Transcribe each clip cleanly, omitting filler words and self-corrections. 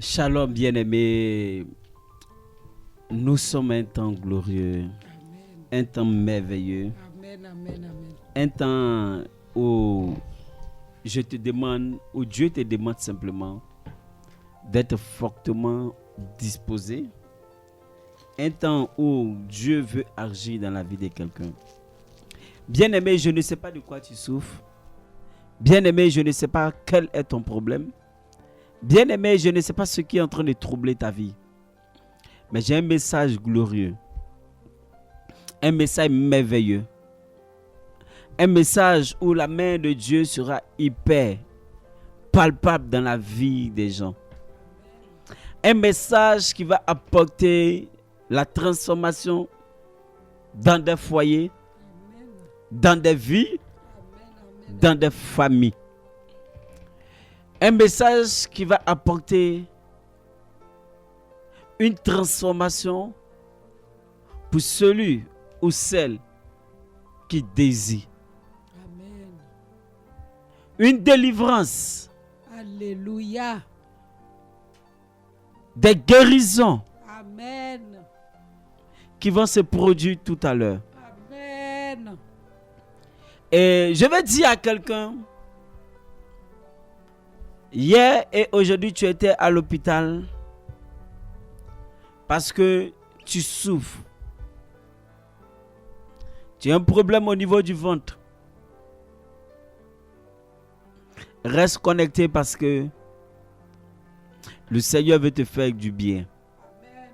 Shalom bien-aimés, nous sommes un temps glorieux, Amen. un temps merveilleux, Amen, amen, amen. un temps où je te demande, où Dieu te demande simplement d'être fortement disposé, un temps où Dieu veut agir dans la vie de quelqu'un. Bien-aimé, je ne sais pas de quoi tu souffres. Bien-aimé, je ne sais pas quel est ton problème. Bien-aimé, je ne sais pas ce qui est en train de troubler ta vie. Mais j'ai un message glorieux. Un message merveilleux. Un message où la main de Dieu sera hyper palpable dans la vie des gens. Un message qui va apporter la transformation dans des foyers, Amen. dans des vies, Amen, amen. dans des familles. Un message qui va apporter une transformation pour celui ou celle qui désire. Amen. Une délivrance, Alléluia. des guérisons Amen. qui vont se produire tout à l'heure. Amen. Et je vais dire à quelqu'un, hier et aujourd'hui tu étais à l'hôpital parce que tu souffres. Tu as un problème au niveau du ventre. Reste connecté parce que le Seigneur veut te faire du bien. Amen.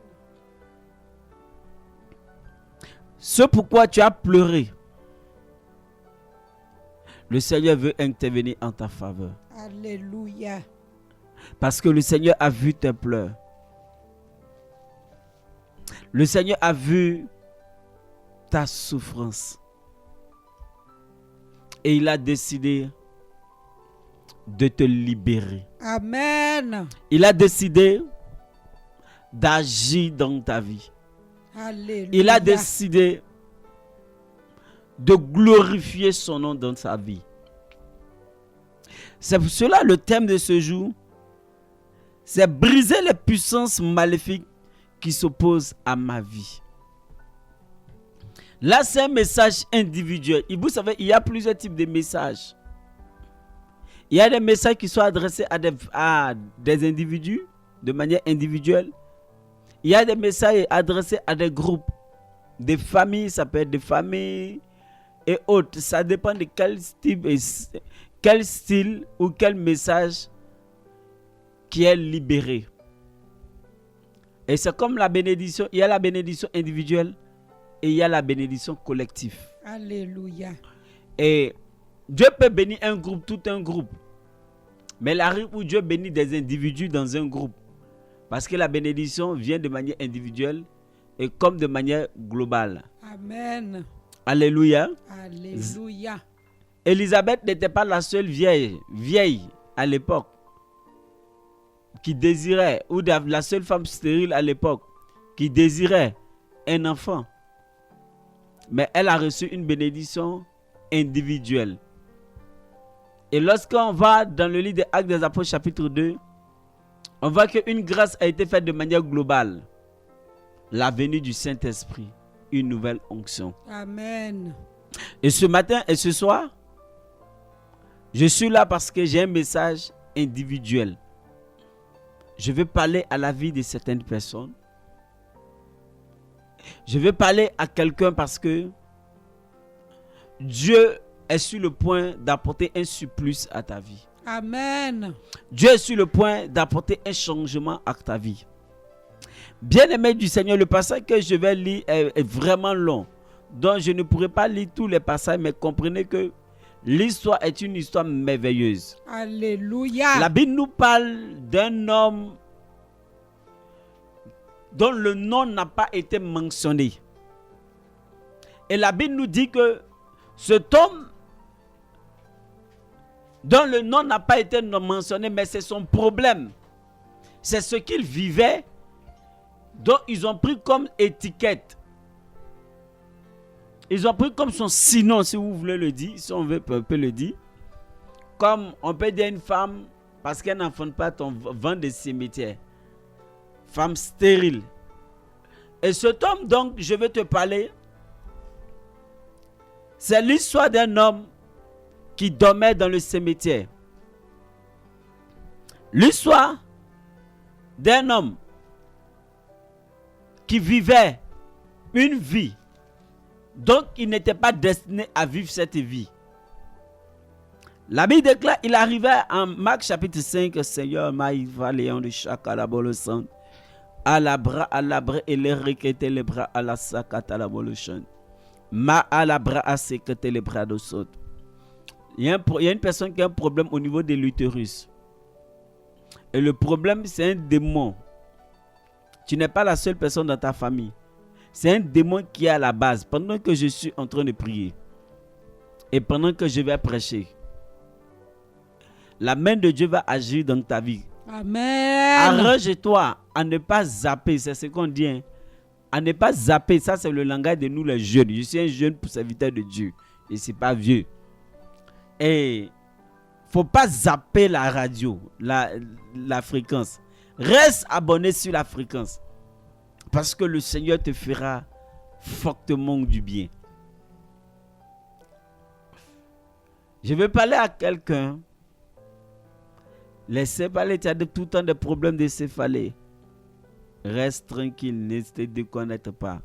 Ce pourquoi tu as pleuré, le Seigneur veut intervenir en ta faveur. Alléluia. Parce que le Seigneur a vu tes pleurs. Le Seigneur a vu ta souffrance. Et il a décidé de te libérer. Amen. Il a décidé d'agir dans ta vie. Alléluia. Il a décidé de glorifier son nom dans sa vie. C'est pour cela le thème de ce jour, c'est briser les puissances maléfiques qui s'opposent à ma vie. Là, c'est un message individuel. Et vous savez, il y a plusieurs types de messages. Il y a des messages qui sont adressés à des individus de manière individuelle. Il y a des messages adressés à des groupes, des familles, ça peut être des familles et autres. Ça dépend de quel style ou quel message qui est libéré. Et c'est comme la bénédiction, il y a la bénédiction individuelle et il y a la bénédiction collective. Alléluia. Et Dieu peut bénir un groupe, tout un groupe. Mais il arrive où Dieu bénit des individus dans un groupe. Parce que la bénédiction vient de manière individuelle et comme de manière globale. Amen. Alléluia. Alléluia. Élisabeth n'était pas la seule vieille à l'époque qui désirait, ou la seule femme stérile à l'époque qui désirait un enfant. Mais elle a reçu une bénédiction individuelle. Et lorsqu'on va dans le livre des Actes des Apôtres chapitre 2, on voit qu'une grâce a été faite de manière globale. La venue du Saint-Esprit, une nouvelle onction. Amen. Et ce matin et ce soir, je suis là parce que j'ai un message individuel. Je veux parler à la vie de certaines personnes. Je veux parler à quelqu'un parce que Dieu est sur le point d'apporter un surplus à ta vie. Amen. Dieu est sur le point d'apporter un changement à ta vie. Bien-aimé du Seigneur, le passage que je vais lire est vraiment long. Donc je ne pourrai pas lire tous les passages, mais comprenez que l'histoire est une histoire merveilleuse. Alléluia. La Bible nous parle d'un homme dont le nom n'a pas été mentionné. Et la Bible nous dit que cet homme dont le nom n'a pas été mentionné, mais c'est son problème. C'est ce qu'il vivait, dont ils ont pris comme étiquette. Ils ont pris comme son sinon, si vous voulez le dire, si on peut le dire. Comme on peut dire à une femme, parce qu'elle n'enfante pas ton vent de cimetière. femme stérile. Et cet homme, donc, je vais te parler, c'est l'histoire d'un homme qui dormait dans le cimetière. L'histoire d'un homme qui vivait une vie, donc il n'était pas destiné à vivre cette vie. La Bible déclare, il arrivait en Marc chapitre 5, Seigneur, maïva léon de chakalabolo sang, à la bras et les requêter les bras à la sakata la bolochon. Ma à la bras à sécréter les bras de saute. Il y a une personne qui a un problème au niveau de l'utérus. Et le problème, c'est un démon. Tu n'es pas la seule personne dans ta famille. C'est un démon qui est à la base. Pendant que je suis en train de prier et pendant que je vais prêcher, la main de Dieu va agir dans ta vie. Amen. Arrange-toi à ne pas zapper. C'est ce qu'on dit. Hein? À ne pas zapper. Ça, c'est le langage de nous les jeunes. Je suis un jeune pour serviteur de Dieu. Et ce n'est pas vieux. Et il ne faut pas zapper la radio, la fréquence. Reste abonné sur la fréquence. Parce que le Seigneur te fera fortement du bien. Je vais parler à quelqu'un. Les céphalées, tu as tout le temps des problèmes de céphalée. Reste tranquille, ne te déconnecte pas.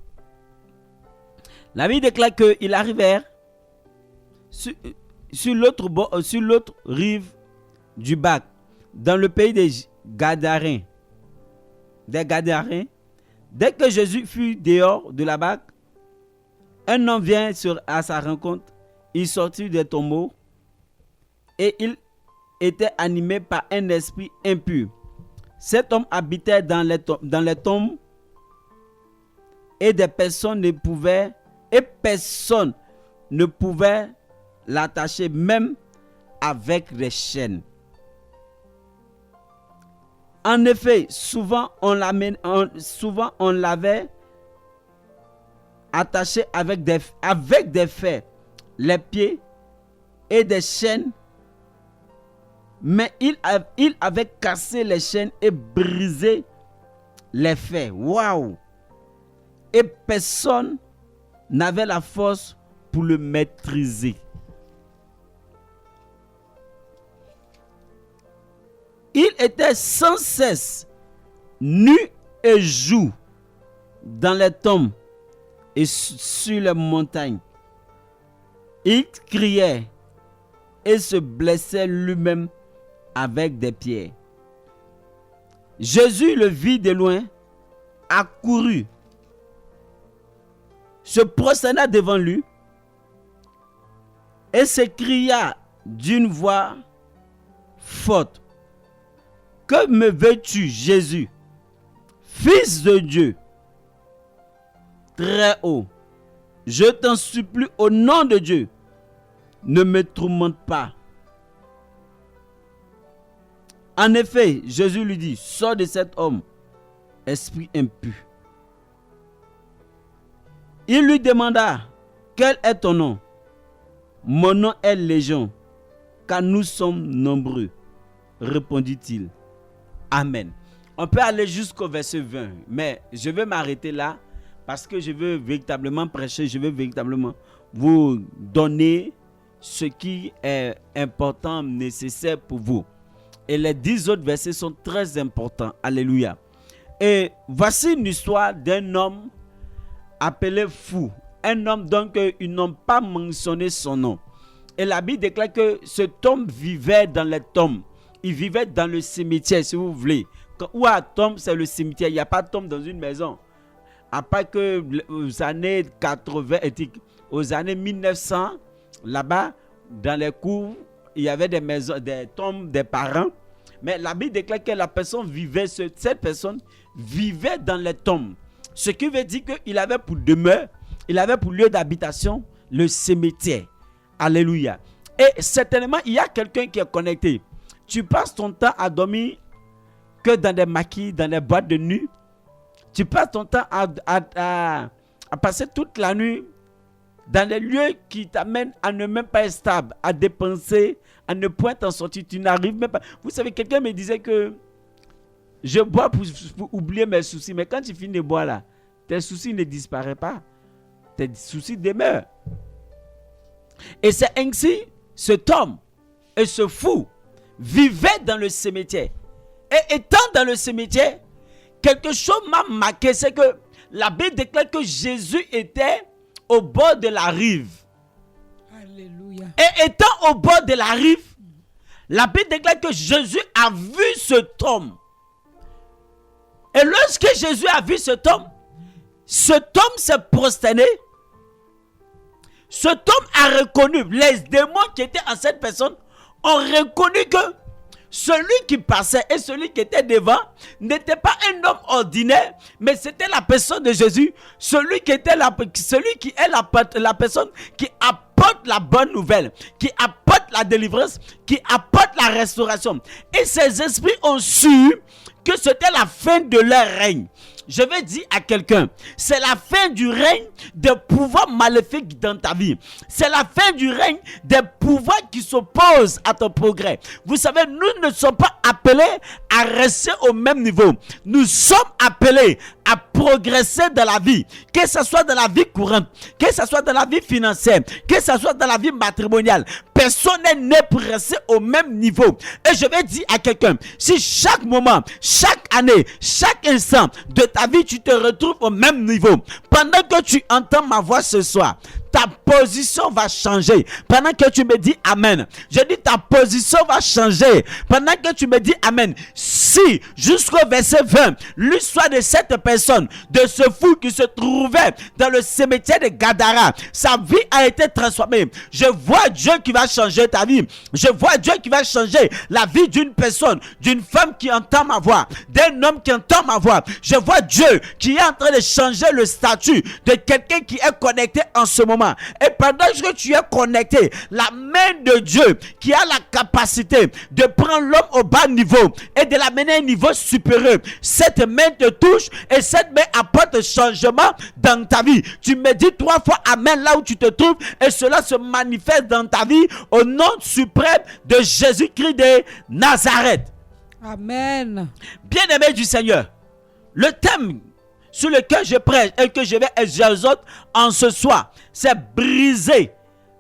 La Bible déclare qu'ils arrivèrent sur l'autre rive du bac, dans le pays des Gadarins. Dès que Jésus fut dehors de la barque, un homme vient à sa rencontre. Il sortit des tombeaux et il était animé par un esprit impur. Cet homme habitait dans les tombes et personne ne pouvait l'attacher même avec des chaînes. En effet, souvent on l'avait attaché avec des fers, les pieds et des chaînes, mais il avait cassé les chaînes et brisé les fers. Waouh! Et personne n'avait la force pour le maîtriser. Il était sans cesse nu et jour dans les tombes et sur les montagnes. Il criait et se blessait lui-même avec des pierres. Jésus le vit de loin, accourut, se prosterna devant lui et s'écria d'une voix forte: que me veux-tu, Jésus, Fils de Dieu très haut? Je t'en supplie au nom de Dieu, ne me tourmente pas. En effet, Jésus lui dit: sors de cet homme, esprit impur. Il lui demanda: quel est ton nom? Mon nom est Légion, car nous sommes nombreux, répondit-il. Amen. On peut aller jusqu'au verset 20, mais je vais m'arrêter là parce que je veux véritablement prêcher, je veux véritablement vous donner ce qui est important, nécessaire pour vous. Et les 10 autres versets sont très importants. Alléluia. Et voici une histoire d'un homme appelé fou. Un homme donc ils n'ont pas mentionné son nom. Et la Bible déclare que cet homme vivait dans les tombes. Il vivait dans le cimetière, si vous voulez. Où à tombe, c'est le cimetière. Il n'y a pas de tombe dans une maison. À part que aux années 80, aux années 1900, là-bas, dans les cours, il y avait des maisons, des tombes des parents. Mais la Bible déclare que la personne vivait, cette personne vivait dans les tombes. Ce qui veut dire qu'il avait pour demeure, il avait pour lieu d'habitation le cimetière. Alléluia. Et certainement, il y a quelqu'un qui est connecté. Tu passes ton temps à dormir que dans des maquis, dans des boîtes de nuit. Tu passes ton temps à passer toute la nuit dans des lieux qui t'amènent à ne même pas être stable, à dépenser, à ne point t'en sortir. Tu n'arrives même pas. Vous savez, quelqu'un me disait que je bois pour oublier mes soucis. Mais quand tu finis de boire là, tes soucis ne disparaissent pas. Tes soucis demeurent. Et c'est ainsi, cet homme et ce fou vivaient dans le cimetière. Et étant dans le cimetière, quelque chose m'a marqué, c'est que la Bible déclare que Jésus était au bord de la rive. Alléluia. Et étant au bord de la rive, la Bible déclare que Jésus a vu cet homme. Et lorsque Jésus a vu cet homme s'est prosterné. Cet homme a reconnu, les démons qui étaient en cette personne ont reconnu que celui qui passait et celui qui était devant n'était pas un homme ordinaire, mais c'était la personne de Jésus, celui qui est la personne qui apporte la bonne nouvelle, qui apporte la délivrance, qui apporte la restauration. Et ces esprits ont su que c'était la fin de leur règne. Je vais dire à quelqu'un, c'est la fin du règne des pouvoirs maléfiques dans ta vie. C'est la fin du règne des pouvoirs qui s'opposent à ton progrès. Vous savez, nous ne sommes pas appelés à rester au même niveau. Nous sommes appelés à progresser dans la vie, que ce soit dans la vie courante, que ce soit dans la vie financière, que ce soit dans la vie matrimoniale. Personne n'est né pour rester au même niveau. Et je vais dire à quelqu'un, si chaque moment, chaque année, chaque instant de ta vie, tu te retrouves au même niveau, pendant que tu entends ma voix ce soir, ta position va changer. Pendant que tu me dis Amen, je dis ta position va changer. Pendant que tu me dis Amen, si jusqu'au verset 20, l'histoire de cette personne, de ce fou qui se trouvait dans le cimetière de Gadara, sa vie a été transformée. Je vois Dieu qui va changer ta vie. Je vois Dieu qui va changer la vie d'une personne, d'une femme qui entend ma voix, d'un homme qui entend ma voix. Je vois Dieu qui est en train de changer le statut de quelqu'un qui est connecté en ce moment. Et pendant que tu es connecté, la main de Dieu qui a la capacité de prendre l'homme au bas niveau et de l'amener à un niveau supérieur, cette main te touche et cette main apporte changement dans ta vie. Tu me dis 3 fois Amen là où tu te trouves et cela se manifeste dans ta vie au nom suprême de Jésus-Christ de Nazareth. Amen. Bien-aimé du Seigneur, le thème sur lequel je prêche et que je vais exercer en ce soir, c'est briser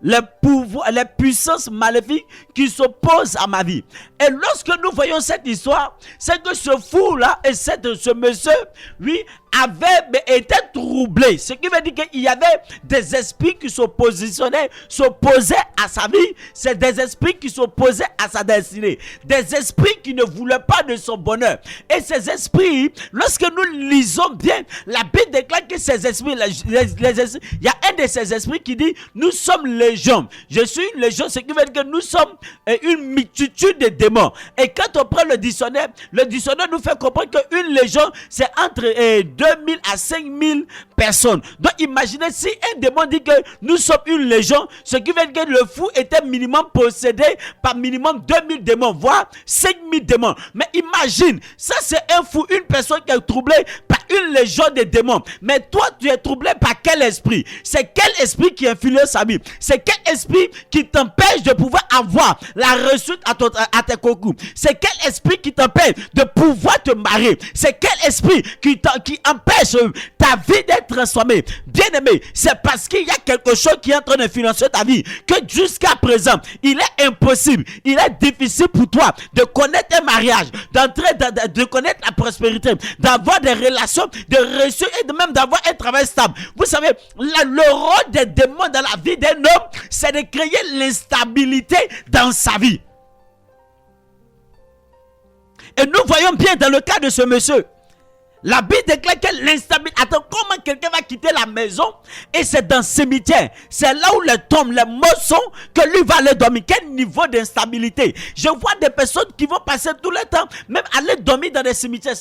les pouvoirs, les puissances maléfiques qui s'opposent à ma vie. Et lorsque nous voyons cette histoire, c'est que ce fou-là et ce monsieur, lui, avait été troublé. Ce qui veut dire qu'il y avait des esprits qui s'opposaient à sa vie. C'est des esprits qui s'opposaient à sa destinée. Des esprits qui ne voulaient pas de son bonheur. Et ces esprits, lorsque nous lisons bien, la Bible déclare que ces esprits, il y a un de ces esprits qui dit, nous sommes légion. Je suis une légion, ce qui veut dire que nous sommes une multitude de démons. Et quand on prend le dictionnaire nous fait comprendre qu'une légion, c'est entre 2000 à 5000 personnes. Donc imaginez si un démon dit que nous sommes une légion, ce qui veut dire que le fou était minimum possédé par minimum 2000 démons, voire 5000 démons. Mais imagine, ça c'est un fou, une personne qui est troublée par une légion de démons. Mais toi tu es troublé par quel esprit? C'est quel esprit qui influence sa vie? C'est quel esprit qui t'empêche de pouvoir avoir la réussite à tes concours? C'est quel esprit qui t'empêche de pouvoir te marier? C'est quel esprit qui empêche ta vie d'être transformée? Bien aimé, c'est parce qu'il y a quelque chose qui est en train d'influencer ta vie que jusqu'à présent, il est impossible, il est difficile pour toi de connaître un mariage, de connaître la prospérité, d'avoir des relations, de réussir et de même d'avoir un travail stable. Vous savez, le rôle des démons dans la vie d'un homme, c'est de créer l'instabilité dans sa vie. Et nous voyons bien dans le cas de ce monsieur, la Bible déclare que l'instabilité. Attends, comment quelqu'un va quitter la maison et c'est dans le cimetière? C'est là où les tombes, les morts sont, que lui va aller dormir. Quel niveau d'instabilité? Je vois des personnes qui vont passer tout le temps, même aller dormir dans des cimetières.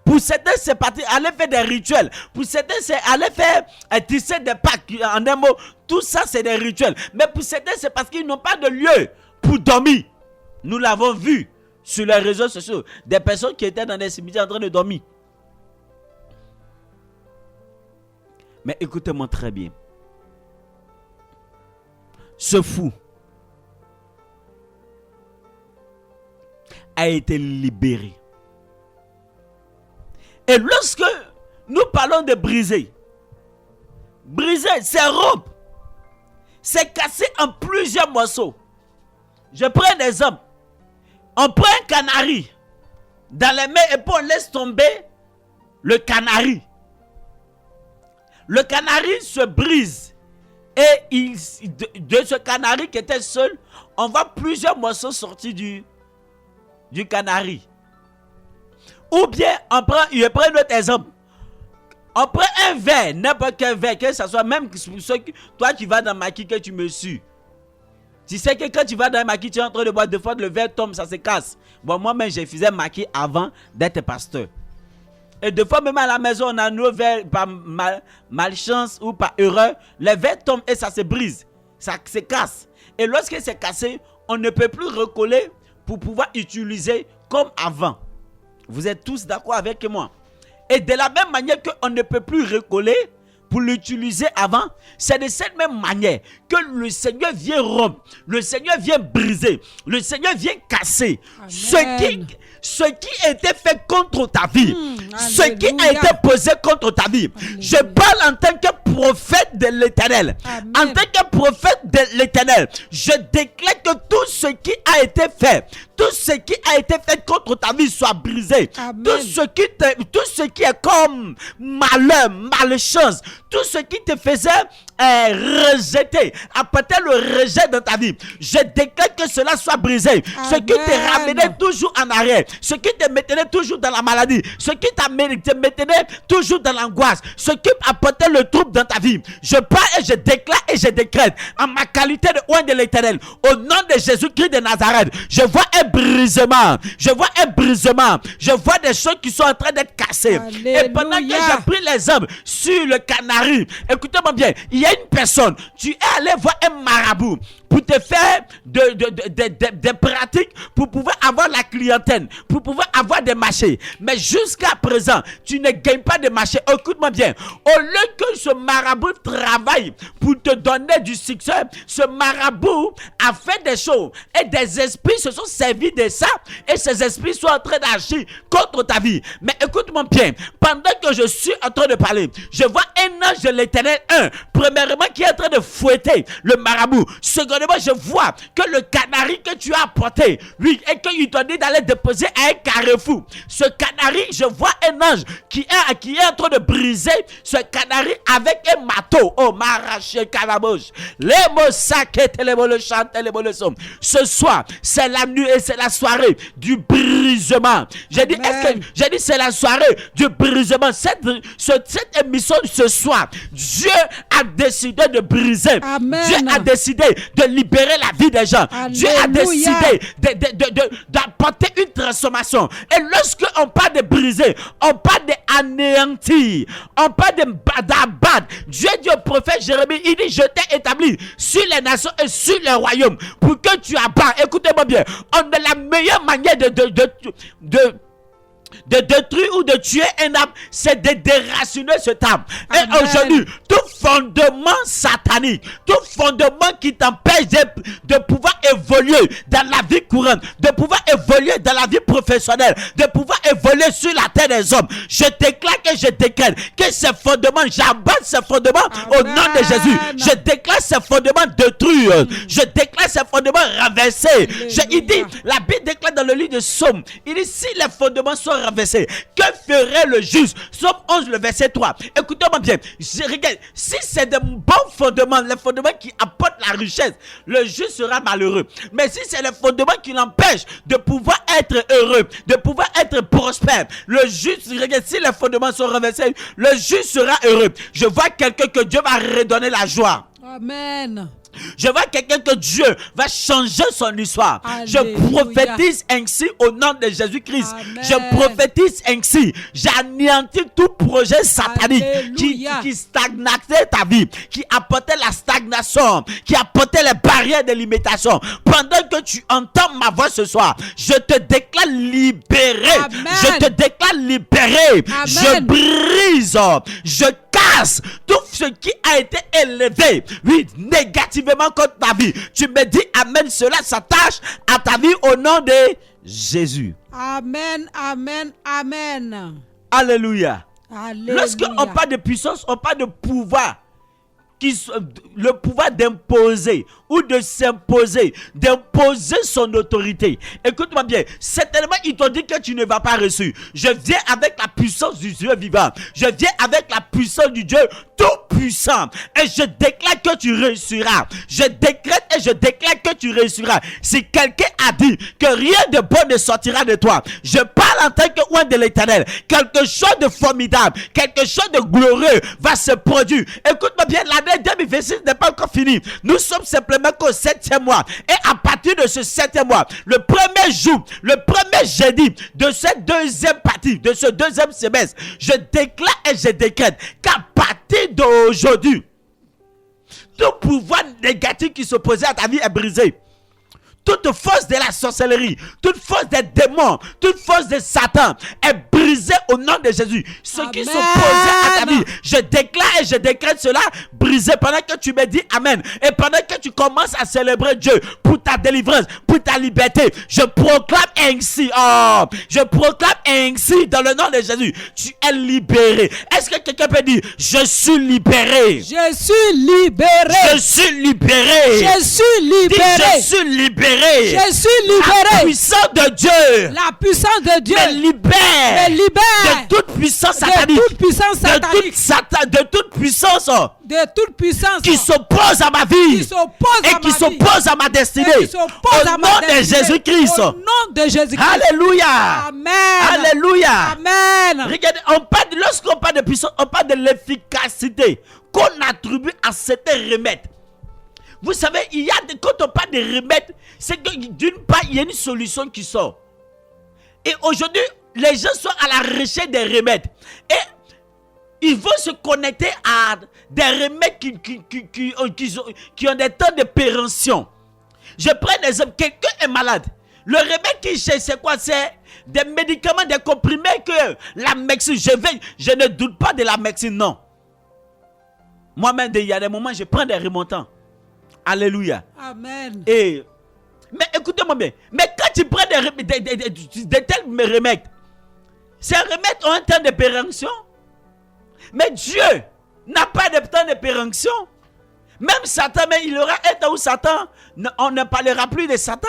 Pour certains, c'est partir aller faire des rituels. Pour certains, c'est aller faire tisser des packs. En un mot, tout ça, c'est des rituels. Mais pour certains, c'est parce qu'ils n'ont pas de lieu pour dormir. Nous l'avons vu sur les réseaux sociaux. Des personnes qui étaient dans des cimetières en train de dormir. Mais écoutez-moi très bien. Ce fou a été libéré. Et lorsque nous parlons de briser, c'est rompre, c'est casser en plusieurs morceaux. Je prends un exemple. On prend un canari dans les mains et puis on laisse tomber le canari. Le canari se brise. Et de ce canari qui était seul, on voit plusieurs morceaux sortis du canari. Ou bien, je prends un autre exemple. On prend un verre, n'importe quel verre, que ce soit même toi qui vas dans ma maquis, que tu me suis. Tu sais que quand tu vas dans le maquis, tu es en train de boire, deux fois le verre tombe, ça se casse. Bon, moi-même, je faisais maquis avant d'être pasteur. Et deux fois, même à la maison, on a nos verres par malchance ou par erreur. Les verres tombent et ça se brise. Ça se casse. Et lorsque c'est cassé, on ne peut plus recoller pour pouvoir utiliser comme avant. Vous êtes tous d'accord avec moi? Et de la même manière qu'on ne peut plus recoller pour l'utiliser avant, c'est de cette même manière que le Seigneur vient rompre, le Seigneur vient briser, le Seigneur vient casser ce qui était fait contre ta vie, ce qui a été posé contre ta vie. Alléluia. Je parle en tant que prophète de l'Éternel. En tant que prophète de l'Éternel, je déclare que tout ce qui a été fait, tout ce qui a été fait contre ta vie soit brisé. Tout ce qui est comme malheur, malchance, tout ce qui te faisait rejeter, apporter le rejet dans ta vie, je déclare que cela soit brisé. Amen. Ce qui te ramenait toujours en arrière, ce qui te maintenait toujours dans la maladie, ce qui te maintenait toujours dans l'angoisse, ce qui apportait le trouble dans ta vie, je parle et je déclare et je décrète en ma qualité de oint de l'Éternel, au nom de Jésus-Christ de Nazareth, je vois un brisement, je vois un brisement, je vois des choses qui sont en train d'être cassées. Alléluia. Et pendant que j'ai pris les hommes sur le canari, écoutez-moi bien, il y a une personne, tu es allé voir un marabout pour te faire des pratiques, pour pouvoir avoir la clientèle, pour pouvoir avoir des marchés. Mais jusqu'à présent, tu ne gagnes pas de marché. Écoute-moi bien. Au lieu que ce marabout travaille pour te donner du succès, ce marabout a fait des choses et des esprits se sont servis de ça et ces esprits sont en train d'agir contre ta vie. Mais écoute-moi bien. Pendant que je suis en train de parler, je vois un ange de l'Éternel, premièrement, qui est en train de fouetter le marabout. Secondement, je vois que le canari que tu as apporté, lui, et qu'il t'a dit d'aller déposer à un carrefour. Ce canari, je vois un ange qui est en train de briser ce canari avec un marteau. Oh, m'arracher calaboche. Les mots sacrés, les mots le chant, les mots le son. Ce soir, c'est la nuit et c'est la soirée du brisement. J'ai dit, c'est la soirée du brisement. Cette émission ce soir, Dieu a décidé de briser. Amen. Dieu a décidé de libérer la vie des gens. Alléluia. Dieu a décidé d'apporter une transformation. Et lorsque on parle de briser, on parle d'anéantir, on parle d'abattre. Dieu dit au prophète Jérémie, il dit, je t'ai établi sur les nations et sur les royaumes pour que tu abattes. Écoutez-moi bien, on a la meilleure manière de détruire ou de tuer un âme, c'est de déraciner cette âme. Et aujourd'hui, tout fondement satanique, tout fondement qui t'empêche de pouvoir évoluer dans la vie courante, de pouvoir évoluer dans la vie professionnelle, de pouvoir évoluer sur la terre des hommes, je déclare et je décrète que ces fondements, j'abatte ces fondements au nom de Jésus. Je déclare ces fondements détruits, je déclare ces fondements renversés. Il dit, la Bible déclare dans le livre de Psaume, il dit, si les fondements sont renversés, que ferait le juste? Psaume 11, le verset 3. Écoutez-moi bien. Regarde, si c'est de bons fondements, les fondements qui apportent la richesse, le juste sera malheureux. Mais si c'est les fondements qui l'empêchent de pouvoir être heureux, de pouvoir être prospère, le juste, regarde, si les fondements sont renversés, le juste sera heureux. Je vois quelqu'un que Dieu va redonner la joie. Amen. Je vois quelqu'un que Dieu va changer son histoire. Alléluia. Je prophétise ainsi au nom de Jésus-Christ. Amen. Je prophétise ainsi. J'anéantis tout projet satanique qui stagnatait ta vie, qui apportait la stagnation, qui apportait les barrières de limitation. Pendant que tu entends ma voix ce soir, je te déclare libéré. Amen. Je te déclare libéré. Amen. Je brise, je casse tout ce qui a été élevé, oui, négativement contre ta vie. Tu me dis amen, cela s'attache à ta vie au nom de Jésus. Amen, amen, amen. Alléluia. Alléluia. Lorsqu'on parle de puissance, on parle de pouvoir. Le pouvoir d'imposer ou de s'imposer, d'imposer son autorité. Écoute-moi bien, certainement ils t'ont dit que tu ne vas pas reçu. Je viens avec la puissance du Dieu vivant. Je viens avec la puissance du Dieu tout-puissant. Et je déclare que tu réussiras. Je décrète et je déclare que tu réussiras. Si quelqu'un a dit que rien de bon ne sortira de toi, je parle en tant que oint de l'Éternel. Quelque chose de formidable, quelque chose de glorieux va se produire. Écoute-moi bien, l'année 2026 n'est pas encore finie. Nous sommes simplement qu'au 7e mois. Et à partir de ce 7e mois, le premier jour, le premier jeudi de cette deuxième partie, de ce deuxième semestre, je déclare et je décrète qu'à partir d'aujourd'hui, tout pouvoir négatif qui s'opposait à ta vie est brisé. Toute force de la sorcellerie, toute force des démons, toute force de Satan est brisée au nom de Jésus. Ce qui s'opposait à ta vie, je déclare et je décrète cela brisé pendant que tu me dis Amen. Et pendant que tu commences à célébrer Dieu pour ta délivrance, pour ta liberté, je proclame ainsi, je proclame ainsi dans le nom de Jésus, tu es libéré. Est-ce que quelqu'un peut dire je suis libéré? Je suis libéré. Je suis libéré. Je suis libéré. Je suis libéré. Je suis libéré. La puissance de Dieu. La puissance de Dieu Me libère. me libère De toute puissance satanique. de toute puissance satanique, De toute puissance de toute puissance qui s'oppose à ma vie qui s'oppose et à qui ma vie, s'oppose à ma destinée. et qui s'oppose Au à ma nom de destinée. Jésus-Christ. Au nom de Jésus-Christ. Alléluia. Amen. Alléluia. Amen. Regardez, lorsqu'on parle de puissance, on parle de l'efficacité qu'on attribue à certains remèdes. Vous savez, quand on parle de remèdes, c'est que d'une part, il y a une solution qui sort. Et aujourd'hui, les gens sont à la recherche des remèdes. Et ils vont se connecter à des remèdes qui ont des temps de péremption. Je prends un exemple, quelqu'un est malade. Le remède qu'il cherche, c'est quoi? C'est des médicaments, des comprimés que la médecine, je ne doute pas de la médecine, non. Moi-même, il y a des moments, je prends des remontants. Alléluia. Amen. Mais écoutez-moi bien. Mais quand tu prends de tels remèdes, ces remèdes ont un temps de péremption. Mais Dieu n'a pas de temps de péremption. Même Satan, mais il aura un temps où Satan, on ne parlera plus de Satan.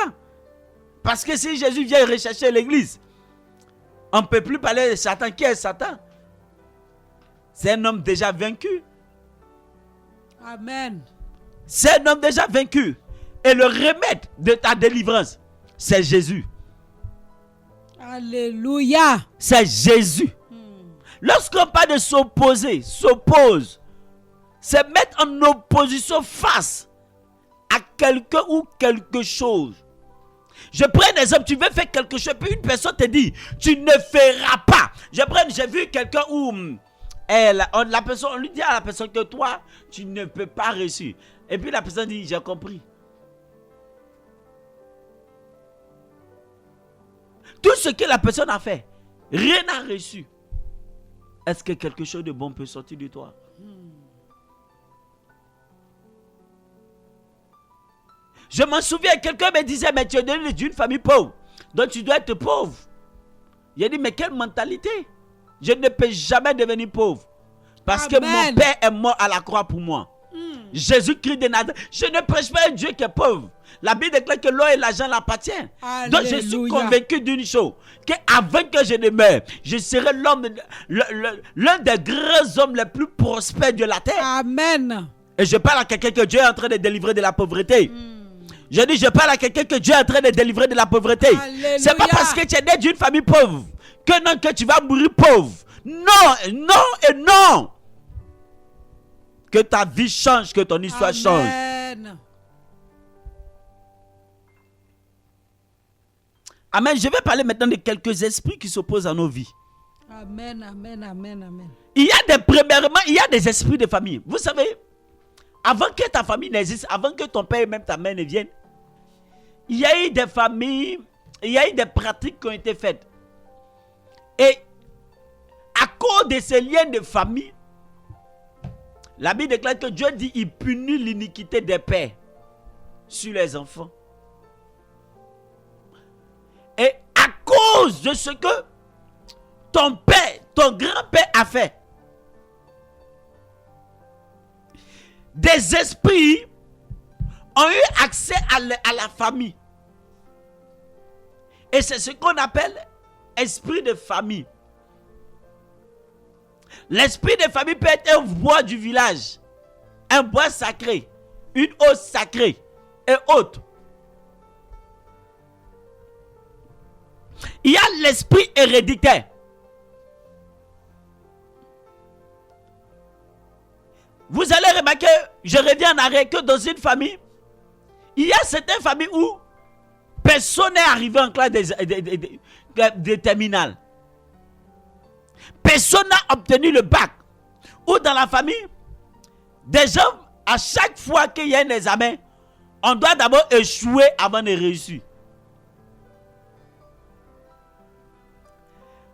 Parce que si Jésus vient rechercher l'église, on ne peut plus parler de Satan. Qui est Satan? C'est un homme déjà vaincu. Amen. C'est un homme déjà vaincu. Et le remède de ta délivrance, c'est Jésus. Alléluia. C'est Jésus. Lorsqu'on parle de s'opposer, s'oppose, c'est mettre en opposition face à quelqu'un ou quelque chose. Je prends un exemple, tu veux faire quelque chose, puis une personne te dit, tu ne feras pas. J'ai vu quelqu'un où on lui dit à la personne que toi, tu ne peux pas réussir. Et puis la personne dit, j'ai compris. Tout ce que la personne a fait, rien n'a reçu. Est-ce que quelque chose de bon peut sortir de toi? Je m'en souviens, quelqu'un me disait, mais tu es né d'une famille pauvre, donc tu dois être pauvre. J'ai dit, mais quelle mentalité? Je ne peux jamais devenir pauvre. Parce que mon père est mort à la croix pour moi. Jésus-Christ de Nazareth. Je ne prêche pas un Dieu qui est pauvre. La Bible déclare que l'or et l'argent l'appartiennent. Donc je suis convaincu d'une chose, qu'avant que je ne meure, je serai l'un des grands hommes les plus prospères de la terre. Amen. Et je parle à quelqu'un que Dieu est en train de délivrer de la pauvreté. Je dis, je parle à quelqu'un que Dieu est en train de délivrer de la pauvreté. C'est pas parce que tu es né d'une famille pauvre que tu vas mourir pauvre. Non, non et non. Que ta vie change, que ton histoire change. Amen. Je vais parler maintenant de quelques esprits qui s'opposent à nos vies. Amen, amen, amen, amen. Il y a des esprits de famille. Vous savez, avant que ta famille n'existe, avant que ton père et même ta mère ne viennent, il y a eu des familles, il y a eu des pratiques qui ont été faites. Et à cause de ces liens de famille, la Bible déclare que Dieu dit il punit l'iniquité des pères sur les enfants. Et à cause de ce que ton père, ton grand-père a fait. Des esprits ont eu accès à la famille. Et c'est ce qu'on appelle esprit de famille. L'esprit de famille peut être un bois du village, un bois sacré, une eau sacrée et autres. Il y a l'esprit héréditaire. Vous allez remarquer, je reviens en arrière, que dans une famille, il y a certaines familles où personne n'est arrivé en classe de terminale. Personne n'a obtenu le bac. Ou dans la famille, des gens, à chaque fois qu'il y a un examen, on doit d'abord échouer avant de réussir.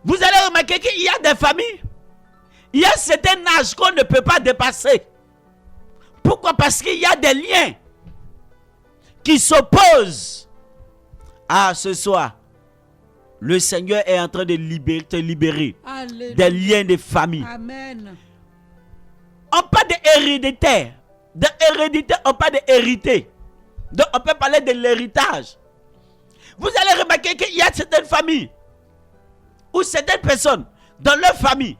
Vous allez remarquer qu'il y a des familles, il y a certains âges qu'on ne peut pas dépasser. Pourquoi? Parce qu'il y a des liens qui s'opposent. Ah, ce soir, le Seigneur est en train de te libérer. Alléluia. Des liens de famille. Amen. On parle d'héréditaire. D'hérédité, on parle d'hérité. Donc, on peut parler de l'héritage. Vous allez remarquer qu'il y a certaines familles ou certaines personnes dans leur famille,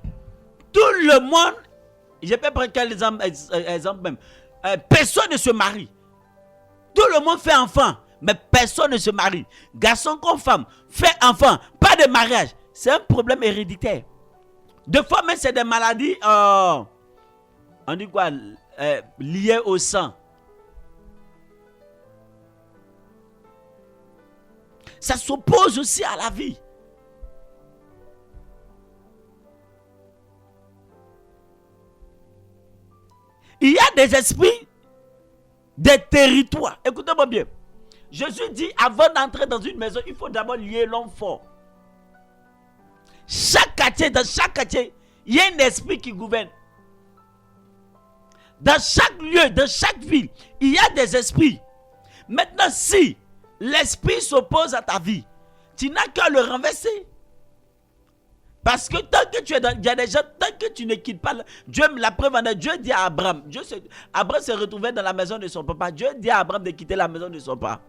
tout le monde, je peux prendre quel exemple même, personne ne se marie. Tout le monde fait enfant, mais personne ne se marie. Garçon comme femme, fait enfant, pas de mariage. C'est un problème héréditaire. Des fois même c'est des maladies, on dit quoi, liées au sang. Ça s'oppose aussi à la vie. Il y a des esprits, des territoires. Écoutez-moi bien. Jésus dit, avant d'entrer dans une maison, il faut d'abord lier l'homme fort. Dans chaque quartier, il y a un esprit qui gouverne. Dans chaque lieu, dans chaque ville, il y a des esprits. Maintenant, si l'esprit s'oppose à ta vie, tu n'as qu'à le renverser. Parce que tant que tu es dans, il y a des gens, tant que tu ne quittes pas, Dieu, la preuve en est, Dieu dit à Abraham, Abraham se retrouvait dans la maison de son papa. Dieu dit à Abraham de quitter la maison de son papa.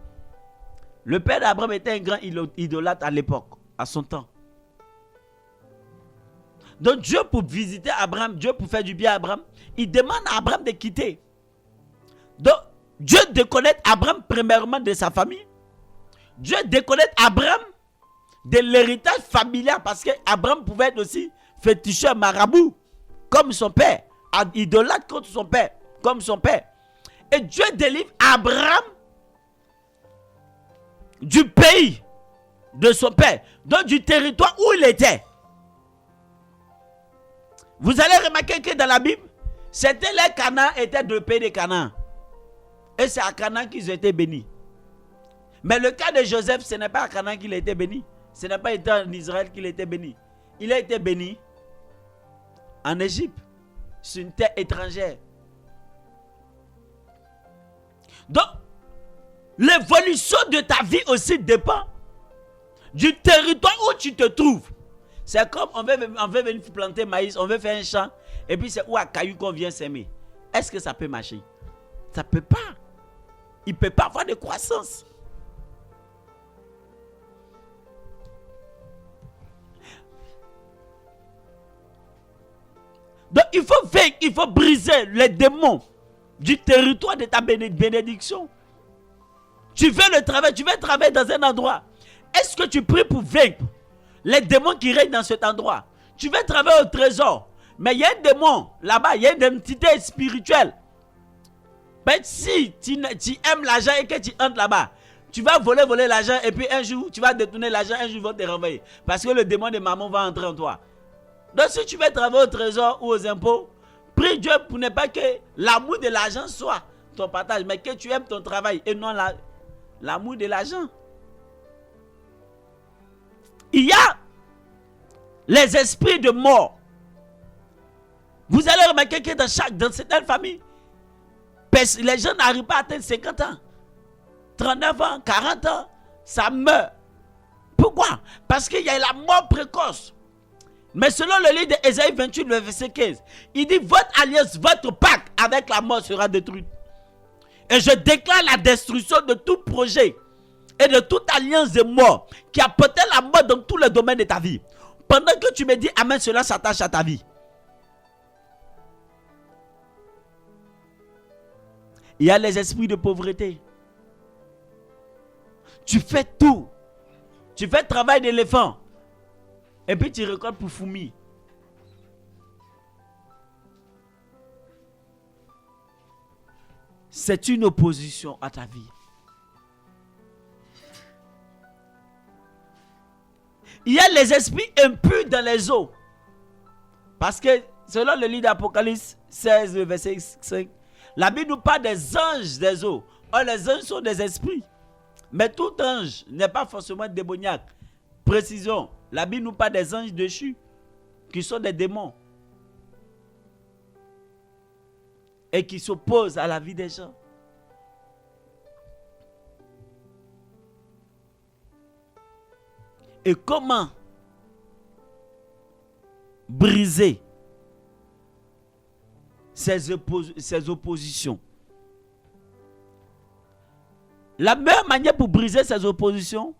Le père d'Abraham était un grand idolâtre à l'époque, à son temps. Donc Dieu, pour visiter Abraham, Dieu pour faire du bien à Abraham, il demande à Abraham de quitter. Donc Dieu déconnecte Abraham premièrement de sa famille. Dieu déconnecte Abraham de l'héritage familial, parce que Abraham pouvait être aussi féticheur, marabout, comme son père, idolâtre contre son père, comme son père. Et Dieu délivre Abraham du pays de son père, donc du territoire où il était. Vous allez remarquer que dans la Bible, c'était les Canaan étaient deux pays de Canaan. Et c'est à Canaan qu'ils ont été bénis. Mais le cas de Joseph, ce n'est pas à Canaan qu'il a été béni. Ce n'est pas en Israël qu'il a été béni. Il a été béni en Égypte, sur une terre étrangère. Donc, l'évolution de ta vie aussi dépend du territoire où tu te trouves. C'est comme on veut venir planter maïs, on veut faire un champ, et puis c'est où à caillou qu'on vient s'aimer. Est-ce que ça peut marcher? Ça ne peut pas. Il ne peut pas avoir de croissance. Donc il faut vaincre, il faut briser les démons du territoire de ta bénédiction. Tu veux le travail, tu veux travailler dans un endroit. Est-ce que tu pries pour vaincre les démons qui règnent dans cet endroit? Tu veux travailler au trésor, mais il y a un démon là-bas, il y a une entité spirituelle. Ben, si tu aimes l'argent et que tu entres là-bas, tu vas voler l'argent et puis un jour tu vas détourner l'argent, un jour ils vont te renvoyer. Parce que le démon de maman va entrer en toi. Donc si tu veux travailler au trésor ou aux impôts, prie Dieu pour ne pas que l'amour de l'argent soit ton partage, mais que tu aimes ton travail et non l'amour de l'argent. Il y a les esprits de mort. Vous allez remarquer que dans certaines familles, les gens n'arrivent pas à atteindre 50 ans, 39 ans, 40 ans, ça meurt. Pourquoi? Parce qu'il y a la mort précoce. Mais selon le livre d'Ésaïe 28, le verset 15, il dit votre alliance, votre pacte avec la mort sera détruite. Et je déclare la destruction de tout projet et de toute alliance de mort qui apportait la mort dans tous les domaines de ta vie. Pendant que tu me dis amen, cela s'attache à ta vie. Il y a les esprits de pauvreté. Tu fais tout. Tu fais le travail d'éléphant. Et puis tu récoltes pour fourmi. C'est une opposition à ta vie. Il y a les esprits impurs dans les eaux. Parce que selon le livre d'Apocalypse 16, verset 5, la Bible nous parle des anges des eaux. Or, les anges sont des esprits. Mais tout ange n'est pas forcément démoniaque. Précision, la Bible nous parle des anges déchus, qui sont des démons. Et qui s'opposent à la vie des gens. Et comment briser ces oppositions? La meilleure manière pour briser ces oppositions,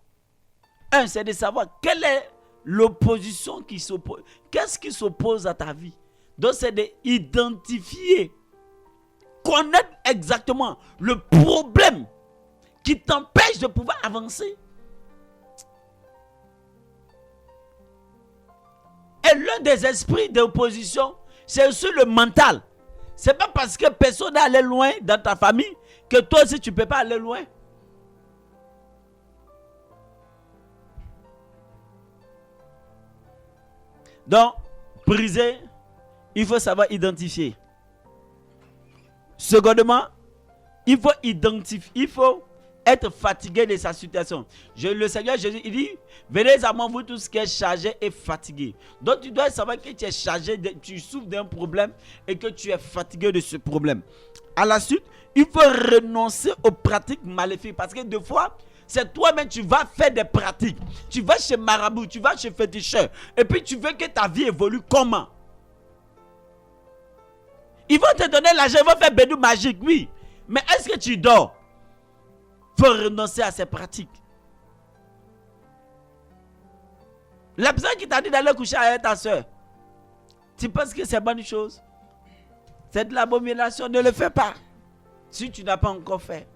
c'est de savoir quelle est l'opposition qui s'oppose. Qu'est-ce qui s'oppose à ta vie? Donc c'est d'identifier, connaître exactement le problème qui t'empêche de pouvoir avancer. Et l'un des esprits d'opposition, c'est aussi le mental. C'est pas parce que personne n'est allé loin dans ta famille que toi aussi tu ne peux pas aller loin. Donc, briser, il faut savoir identifier. Secondement, il faut identifier, il faut être fatigué de sa situation. Le Seigneur Jésus, il dit, venez à moi vous tous qui êtes chargés et fatigués. Donc tu dois savoir que tu es chargé, tu souffres d'un problème et que tu es fatigué de ce problème. À la suite, il faut renoncer aux pratiques maléfiques parce que des fois, c'est toi-même, tu vas faire des pratiques. Tu vas chez marabout, tu vas chez féticheur et puis tu veux que ta vie évolue comment? Ils vont te donner l'argent, ils vont faire bédou magique, oui. Mais est-ce que tu dors? Il faut renoncer à ces pratiques. La personne qui t'a dit d'aller coucher avec ta soeur, tu penses que c'est bonne chose? C'est de l'abomination, ne le fais pas. Si tu n'as pas encore fait.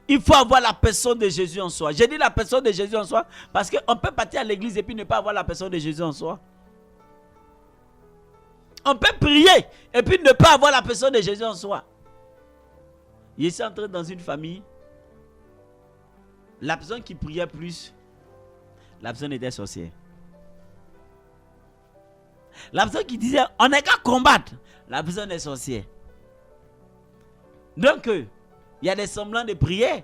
Il faut avoir la personne de Jésus en soi. J'ai dit la personne de Jésus en soi parce qu'on peut partir à l'église et puis ne pas avoir la personne de Jésus en soi. On peut prier et puis ne pas avoir la personne de Jésus en soi. Je suis entré dans une famille. La personne qui priait plus, la personne était sorcière. La personne qui disait on n'est qu'à combattre, la personne est sorcière. Donc, il y a des semblants de prière.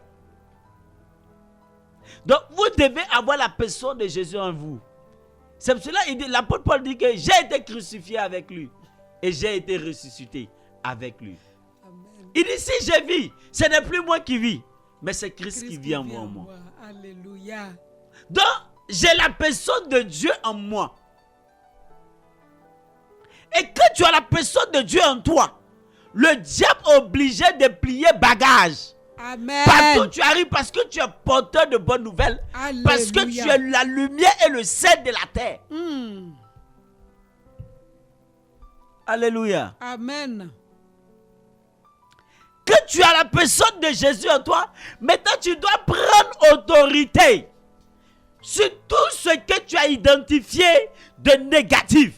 Donc, vous devez avoir la personne de Jésus en vous. C'est pour cela que l'apôtre Paul dit que j'ai été crucifié avec lui et j'ai été ressuscité avec lui. Amen. Il dit si je vis, ce n'est plus moi qui vis, mais c'est Christ qui vit en moi. Alléluia. Donc, j'ai la personne de Dieu en moi. Et quand tu as la personne de Dieu en toi, le diable est obligé de plier bagage. Amen. Partout tu arrives parce que tu es porteur de bonnes nouvelles. Alléluia. Parce que tu es la lumière et le sel de la terre. Alléluia. Amen. Que tu as la personne de Jésus en toi, maintenant tu dois prendre autorité sur tout ce que tu as identifié de négatif.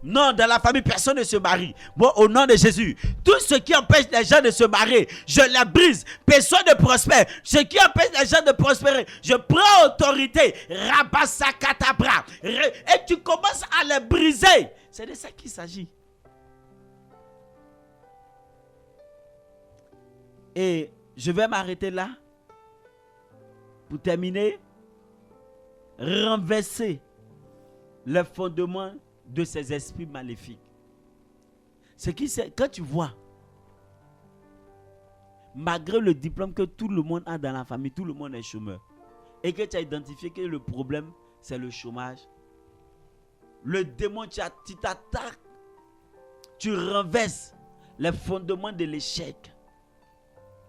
Non, dans la famille, personne ne se marie. Moi, au nom de Jésus, tout ce qui empêche les gens de se marier, je les brise. Personne ne prospère. Ce qui empêche les gens de prospérer, je prends autorité. Rabasakatabra. Et tu commences à les briser. C'est de ça qu'il s'agit. Et je vais m'arrêter là. Pour terminer, renverser le fondement de ces esprits maléfiques. C'est qui c'est quand tu vois, malgré le diplôme que tout le monde a dans la famille, tout le monde est chômeur. et que tu as identifié que le problème, c'est le chômage, le démon, tu t'attaques, tu renverses les fondements de l'échec,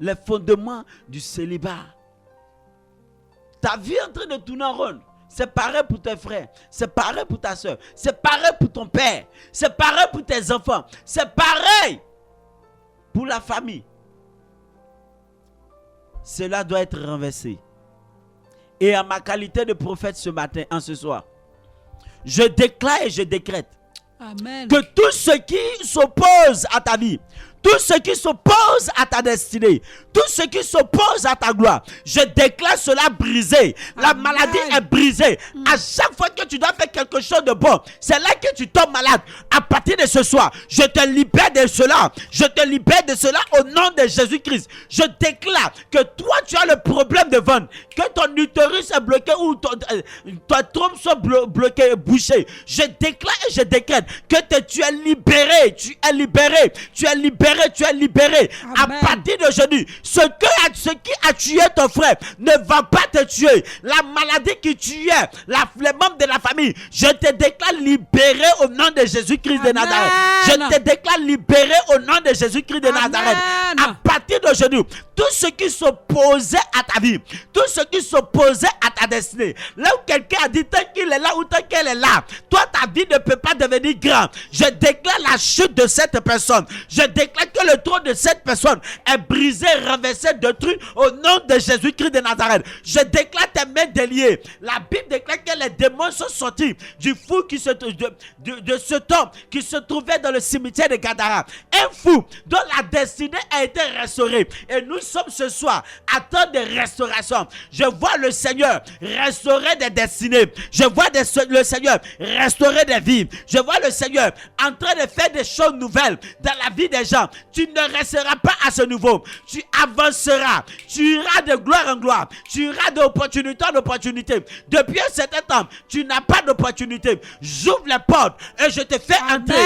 les fondements du célibat. Ta vie est en train de tourner en rond. C'est pareil pour tes frères, c'est pareil pour ta soeur, c'est pareil pour ton père, c'est pareil pour tes enfants, c'est pareil pour la famille. Cela doit être renversé. Et en ma qualité de prophète ce matin, ce soir, je déclare et je décrète Amen. que tout ce qui s'oppose à ta vie, tout ce qui s'oppose à ta destinée, tout ce qui s'oppose à ta gloire, je déclare cela brisé. La Amen. maladie est brisée. À chaque fois que tu dois faire quelque chose de bon, c'est là que tu tombes malade. À partir de ce soir, je te libère de cela. Je te libère de cela au nom de Jésus-Christ. Je déclare que toi, tu as le problème de ventre, que ton utérus est bloqué ou ta trompe soit bloquée, bouchée. Je déclare et je décrète que tu es libéré, tu es libéré, tu es libéré, tu es libéré. Amen. À partir d'aujourd'hui, ce qui a tué ton frère ne va pas te tuer. La maladie qui tuait les membres de la famille, je te déclare libéré au nom de Jésus-Christ de Nazareth. Je te déclare libéré au nom de Jésus-Christ de Amen. Nazareth. À partir d'aujourd'hui, tout ce qui s'opposait à ta vie, tout ce qui s'opposait à ta destinée, là où quelqu'un a dit tant qu'il est là ou tant qu'elle est là, toi ta vie ne peut pas devenir grande. Je déclare la chute de cette personne. Je déclare que le trône de cette personne est brisé, renversé, détruit au nom de Jésus-Christ de Nazareth. Je déclare tes mains déliées. La Bible déclare que les démons sont sortis du fou de cet homme qui se trouvait dans le cimetière de Gadara. Un fou dont la destinée a été restaurée. Et nous sommes ce soir à temps de restauration. Je vois le Seigneur restaurer des destinées. Je vois le Seigneur restaurer des vies. Je vois le Seigneur en train de faire des choses nouvelles dans la vie des gens. Tu ne resteras pas à ce niveau. Tu avanceras. Tu iras de gloire en gloire. Tu iras d'opportunité en opportunité. Depuis un certain temps, tu n'as pas d'opportunité. J'ouvre les portes et je te fais entrer.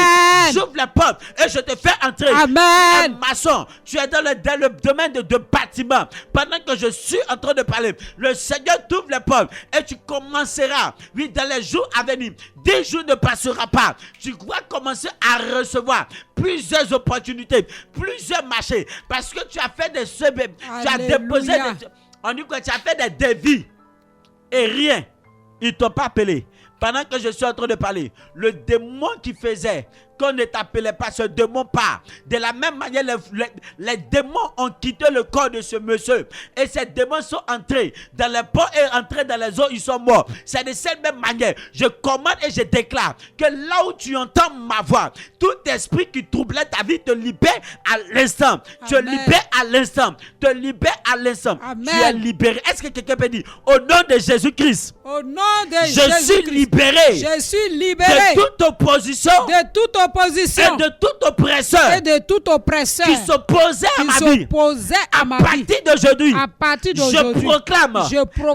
J'ouvre les portes et je te fais entrer. Amen. Tu es maçon. Tu es dans le domaine de bâtiment. Pendant que je suis en train de parler, le Seigneur t'ouvre les portes et tu commenceras. Oui, dans les jours à venir, 10 jours ne passera pas. Tu vas commencer à recevoir plusieurs opportunités, plusieurs marchés, parce que tu as fait des semaines, tu as déposé on dit que tu as fait des devis et rien, ils ne t'ont pas appelé. Pendant que je suis en train de parler, le démon qui faisait qu'on ne t'appelait pas, ce démon part. De la même manière, les démons ont quitté le corps de ce monsieur. Et ces démons sont entrés dans les ports et entrés dans les eaux, ils sont morts. C'est de cette même manière. Je commande et je déclare que là où tu entends ma voix, tout esprit qui troublait ta vie te libère à l'instant. Te libère à l'instant. Te libère à l'instant. Tu es libéré. Est-ce que quelqu'un peut dire au nom de Jésus-Christ? Au nom de je suis libéré. Je suis libéré de toute opposition. De toute opposition. Et de tout oppresseur. Et de tout oppresseur. Qui s'opposait à ma vie. À partir d'aujourd'hui. À partir d'aujourd'hui. Je proclame.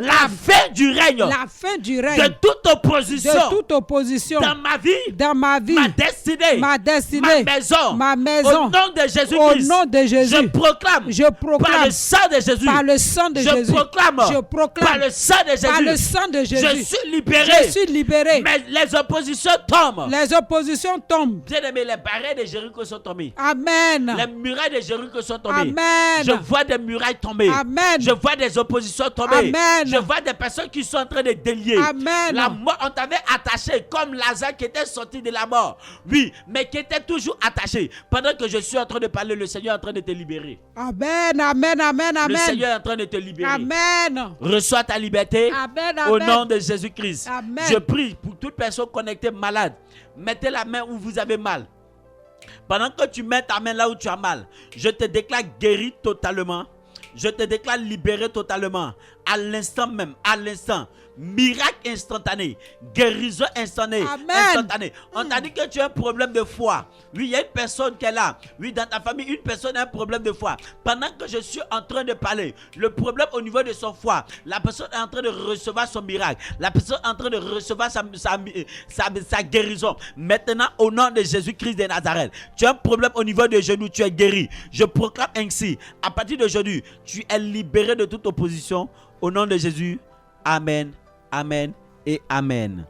La fin du règne. La fin du règne. De toute opposition. De toute opposition. Dans ma vie. Dans ma vie. Ma destinée. Ma destinée. Ma maison. Ma maison. Au nom de Jésus-Christ. Au nom de Jésus. Je proclame. Je proclame. Par le sang de Jésus. Par le sang de Jésus. Je proclame. Je proclame. Par le sang de Jésus. Par le sang de Jésus. Je suis libéré. Je suis libéré. Mais les oppositions tombent. Les oppositions tombent. Bien-aimés, les barrières de Jéricho sont tombées. Amen. Les murailles de Jéricho sont tombées. Amen. Je vois des murailles tomber. Amen. Je vois des oppositions tomber. Amen. Je vois des personnes qui sont en train de délier. Amen. La mort, on t'avait attaché comme Lazare qui était sorti de la mort. Oui, mais qui était toujours attaché. Pendant que je suis en train de parler, le Seigneur est en train de te libérer. Amen, amen, amen, amen. Le Seigneur est en train de te libérer. Amen. Reçois ta liberté. Amen, au amen. nom de Jésus-Christ. Amen. Je prie pour toute personne connectée malade. Mettez la main où vous avez mal. Pendant que tu mets ta main là où tu as mal, je te déclare guéri totalement. Je te déclare libéré totalement. À l'instant même, à l'instant. Miracle instantané. Guérison instantanée. Instantanée. On t'a dit que tu as un problème de foi. Oui, il y a une personne qui est là. Oui, dans ta famille, une personne a un problème de foi. Pendant que je suis en train de parler, le problème au niveau de son foi, la personne est en train de recevoir son miracle. La personne est en train de recevoir sa guérison. Maintenant, au nom de Jésus-Christ de Nazareth, tu as un problème au niveau des genoux, tu es guéri. Je proclame ainsi, à partir d'aujourd'hui, tu es libéré de toute opposition. Au nom de Jésus, Amen, amen et amen.